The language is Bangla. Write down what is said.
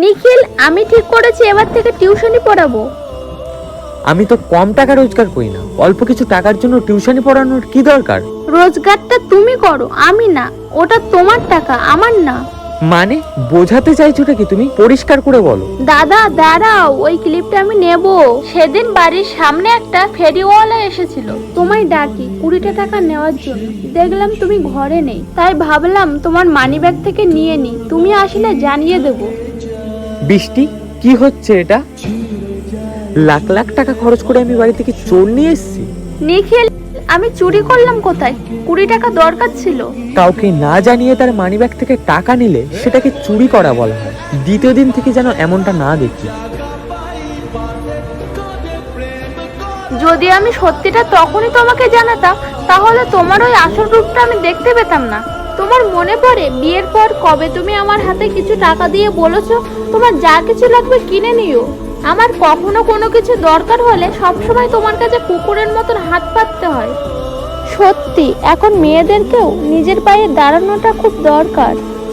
নিখিল, আমি ঠিক করেছি এবার থেকে টিউশনি পড়াবো। আমি তো কম টাকা রোজগার করি না, অল্প কিছু টাকার জন্য টিউশনি পড়ানোর কি দরকার? রোজগারটা তুমি করো, আমি না। ওটা তোমার টাকা, আমার না। মানে বোঝাতে চাইছোটা কি তুমি? পরিষ্কার করে বলো। দাদা দাঁড়াও, ওই ক্লিপটা আমি নেব। সেদিন বাড়ির সামনে একটা ফেরিওয়ালা এসেছিল তোমায় ডাকি 20টা টাকা নেওয়ার জন্য। দেখলাম তুমি ঘরে নেই, তাই ভাবলাম তোমার মানিব্যাগ থেকে নিয়ে নি, তুমি আসলে জানিয়ে দেব। বৃষ্টি, কি হচ্ছে এটা? লাখ লাখ টাকা খরচ করে আমি বাড়ি থেকে চোর নিয়ে এসেছি। নিখিল, আমি চুরি করলাম কোথায়? 20 টাকা দরকার ছিল। কাউকে না জানিয়ে তার মানিব্যাগ থেকে টাকা নিলে সেটাকে চুরি করা বলা হয়। দ্বিতীয় দিন থেকে যেন এমনটা না দেখি। যদি আমি সত্যিটা তখনই তোমাকে জানাতাম, তাহলে তোমার ওই আসল রূপটা আমি দেখতে পেতাম না। তোমার মনে পড়ে বিয়ের পর কবে তুমি আমার হাতে কিছু টাকা দিয়ে বলেছো তোমার যা কিছু লাগবে কিনে নিও? আমার কখনো কোনো কিছু দরকার হলে সবসময় তোমার কাছে কুকুরের মতন হাত পাততে হয়। সত্যি, এখন মেয়েদেরকেও নিজের পায়ে দাঁড়ানোটা খুব দরকার।